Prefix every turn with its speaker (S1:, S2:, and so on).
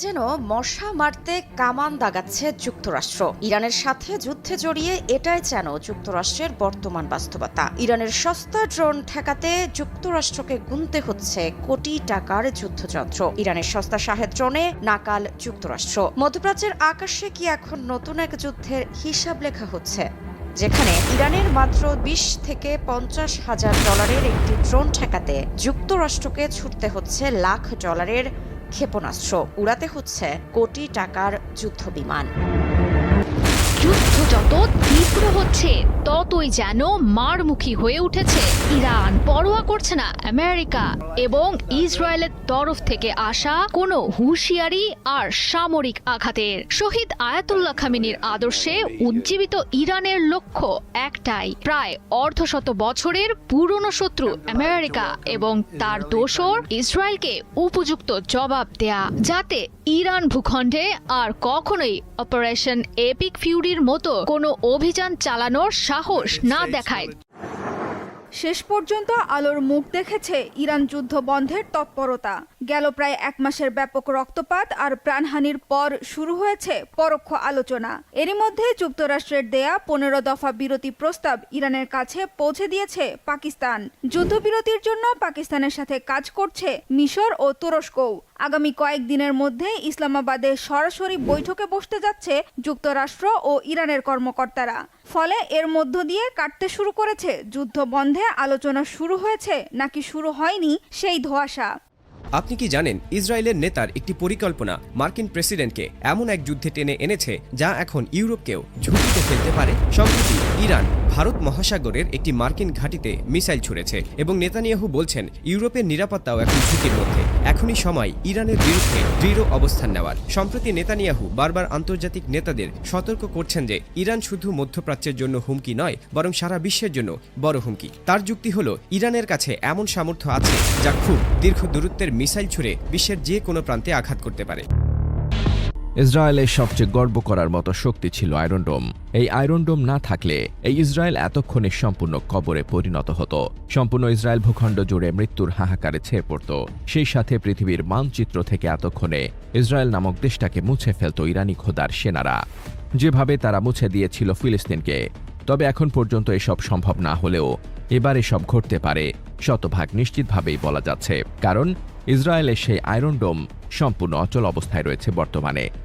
S1: যেন মশা মারতে কামান দাগাচ্ছে যুক্তরাষ্ট্র। ইরানের সাথে যুদ্ধে জড়িয়ে এটাই যেন যুক্তরাষ্ট্রের বর্তমান বাস্তবতা। ইরানের সস্তা ড্রোন ঠেকাতে যুক্তরাষ্ট্রকে গুনতে হচ্ছে কোটি টাকার যুদ্ধযন্ত্র। ইরানের সস্তা শাহেদ ড্রোনে নাকাল যুক্তরাষ্ট্র। মধ্যপ্রাচ্যের আকাশে কি এখন নতুন এক যুদ্ধের হিসাব লেখা হচ্ছে, যেখানে ইরানের মাত্র 20 থেকে 50 হাজার ডলারের একটি ড্রোন ঠেকাতে যুক্তরাষ্ট্রকে ছুটতে হচ্ছে লাখ ডলারের ক্ষেপণাস্ত্র, উড়াতে হচ্ছে কোটি টাকার যুদ্ধবিমান।
S2: যুদ্ধ যত তীব্র হচ্ছে ততই যেন মারমুখী হয়ে উঠেছে ইরান। পরোয়া করছে না আমেরিকা এবং ইসরায়েলের তরফ থেকে আসা কোনো হুঁশিয়ারি আর সামরিক আঘাতের। শহীদ আয়াতুল্লাহ খামেনির আদর্শে উজ্জীবিত ইরানের লক্ষ্য একটাই, প্রায় অর্ধশত বছরের পুরনো শত্রু আমেরিকা এবং তার দোসর ইসরায়েলকে উপযুক্ত জবাব দেয়া, যাতে ইরান ভূখণ্ডে আর কখনোই অপারেশন এপিক ফিউরির মতো কোনো অভিযান চালানোর সাহস না দেখায়।
S3: শেষ পর্যন্ত আলোর মুখ দেখেছে ইরান যুদ্ধ বন্ধের তৎপরতা। গেল প্রায় 1 মাসের ব্যাপক রক্তপাত আর প্রাণহানির পর শুরু হয়েছে পরোক্ষ আলোচনা। এরই মধ্যে যুক্তরাষ্ট্রের দেয়া 15 দফা বিরতি প্রস্তাব ইরানের কাছে পৌঁছে দিয়েছে পাকিস্তান। যুদ্ধবিরতির জন্য পাকিস্তানের সাথে কাজ করছে মিশর ও তুরস্কও। আগামী কয়েকদিনের মধ্যে ইসলামাবাদে সরাসরি বৈঠকে বসতে যাচ্ছে যুক্তরাষ্ট্র ও ইরানের কর্মকর্তারা। ফলে এর মধ্য দিয়ে কাটতে শুরু করেছে যুদ্ধ বন্ধে আলোচনা শুরু হয়েছে নাকি শুরু হয়নি সেই ধোঁয়াশা।
S4: আপনি কি জানেন, ইসরায়েলের নেতার একটি পরিকল্পনা মার্কিন প্রেসিডেন্টকে এমন এক যুদ্ধে টেনে এনেছে যা এখন ইউরোপকেও ঝুঁকিতে ফেলতে পারে। সম্প্রতি ইরান ভারত মহাসাগরের একটি মার্কিন ঘাঁটিতে মিসাইল ছুড়েছে এবং নেতানিয়াহু বলছেন ইউরোপের নিরাপত্তাও এখন ঝুঁকির মধ্যে। এখনই সময় ইরানের বিরুদ্ধে দৃঢ় অবস্থান নেওয়ার। সম্প্রতি নেতানিয়াহু বারবার আন্তর্জাতিক নেতাদের সতর্ক করছেন যে ইরান শুধু মধ্যপ্রাচ্যের জন্য হুমকি নয়, বরং সারা বিশ্বের জন্য বড় হুমকি। তার যুক্তি হলো ইরানের কাছে এমন সামর্থ্য আছে যা খুব দীর্ঘ দূরত্বের মিসাইল ছুড়ে বিশ্বের যে কোনো প্রান্তে আঘাত করতে পারে।
S5: ইসরায়েলের সবচেয়ে গর্ব করার মতো শক্তি ছিল আয়রন ডোম। এই আয়রন ডোম না থাকলে এই ইসরায়েল এতক্ষণে সম্পূর্ণ কবরে পরিণত হতো। সম্পূর্ণ ইসরায়েল ভূখণ্ড জুড়ে মৃত্যুর হাহাকারে ছেয়ে পড়ত। সেই সাথে পৃথিবীর মানচিত্র থেকে এতক্ষণে ইসরায়েল নামক দেশটাকে মুছে ফেলত ইরানি খোদার সেনারা, যেভাবে তারা মুছে দিয়েছিল ফিলিস্তিনকে। তবে এখন পর্যন্ত এসব সম্ভব না হলেও এবার এসব ঘটতে পারে শতভাগ নিশ্চিতভাবেই বলা যাচ্ছে, কারণ ইসরায়েলের সেই আয়রন ডোম সম্পূর্ণ অচল অবস্থায় রয়েছে বর্তমানে।